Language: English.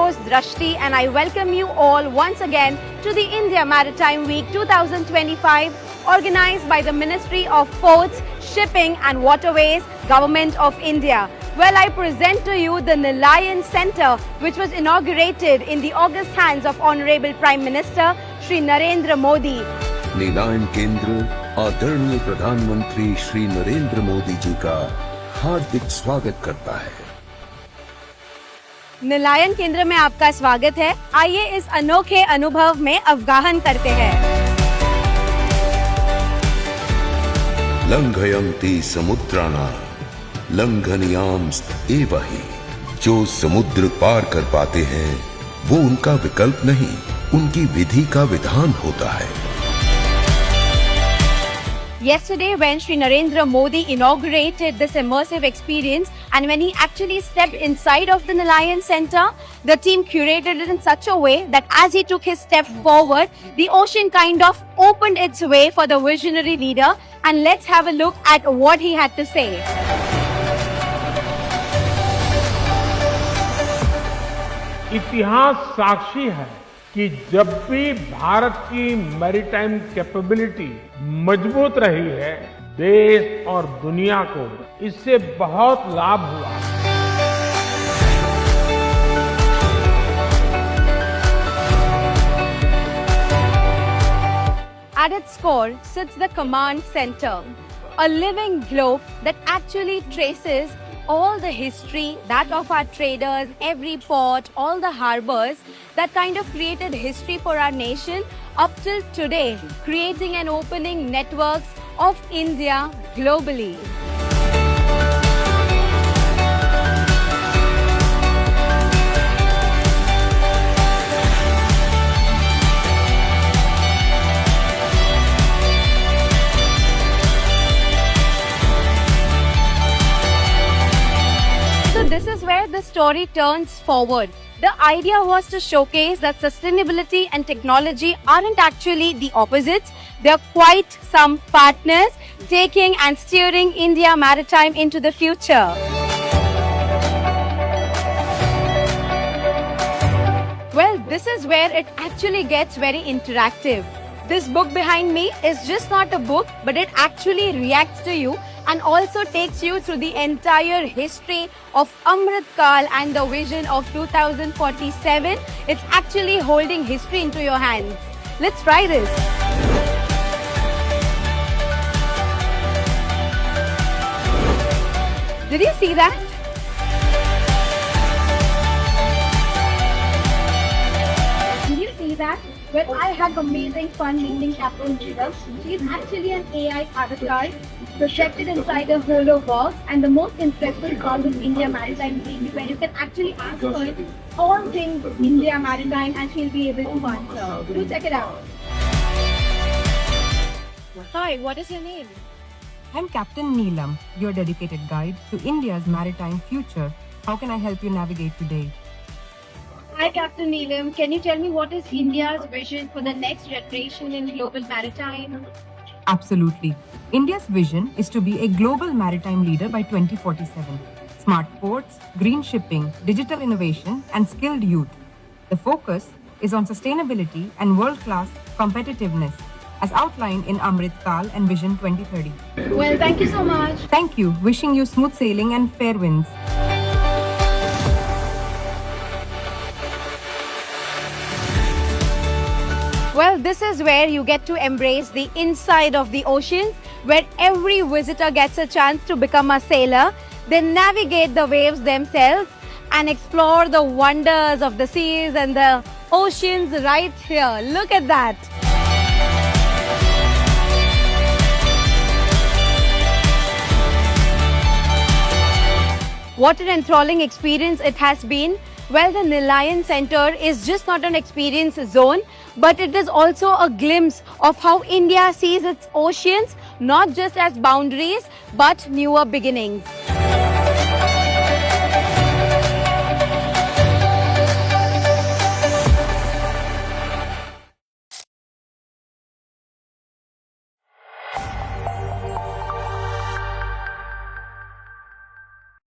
host Drashti and I welcome you all once again to the India Maritime Week 2025 organized by the Ministry of Ports, Shipping and Waterways, Government of India. Well, I present to you the Nelayan Centre, which was inaugurated in the august hands of Honorable Prime Minister Shri Narendra Modi. नीलायन केंद्र आदरणीय प्रधानमंत्री श्री नरेंद्र मोदी जी का हार्दिक स्वागत करता है। नीलायन केंद्र में आपका स्वागत है। आइए इस अनोखे अनुभव में अवगाहन करते हैं। लंघयन्ति समुद्राना लंघनीयांस्त एव हि। जो समुद्र पार कर पाते हैं वो उनका विकल्प नहीं, उनकी विधि का विधान होता है। Yesterday, when Shri Narendra Modi inaugurated this immersive experience and when he actually stepped inside of the Nelayan Centre, the team curated it in such a way that as he took his step forward, the ocean kind of opened its way for the visionary leader. And let's have a look at what he had to say. इतिहास साक्षी है कि जब भी भारत की maritime capability मजबूत रही है, देश और दुनिया को इससे बहुत लाभ हुआ। At its core sits the command center, a living globe that actually traces all the history, that of our traders, every port, all the harbors, that kind of created history for our nation up till today, creating and opening networks of India globally. This is where the story turns forward. The idea was to showcase that sustainability and technology aren't actually the opposites. They're quite some partners taking and steering India Maritime into the future. Well, this is where it actually gets very interactive. This book behind me is just not a book, but it actually reacts to you and also takes you through the entire history of Amrit Kal and the vision of 2047. It's actually holding history into your hands. Let's try this. Did you see that? Did you see that? Well, I had amazing fun meeting Captain Neelam. She's actually an AI avatar projected inside a holo box, and the most impressive part of India Maritime Week where you can actually ask her all things India Maritime and she'll be able to answer. Do check it out. Hi, what is your name? I'm Captain Neelam, your dedicated guide to India's maritime future. How can I help you navigate today? Hi, Captain Neelam. Can you tell me what is India's vision for the next generation in global maritime? Absolutely. India's vision is to be a global maritime leader by 2047. Smart ports, green shipping, digital innovation, and skilled youth. The focus is on sustainability and world-class competitiveness, as outlined in Amrit Kal and Vision 2030. Well, thank you so much. Thank you. Wishing you smooth sailing and fair winds. Well, this is where you get to embrace the inside of the oceans, where every visitor gets a chance to become a sailor. They navigate the waves themselves and explore the wonders of the seas and the oceans right here. Look at that. What an enthralling experience it has been. Well, the Nelayan Centre is just not an experience zone, but it is also a glimpse of how India sees its oceans, not just as boundaries, but newer beginnings.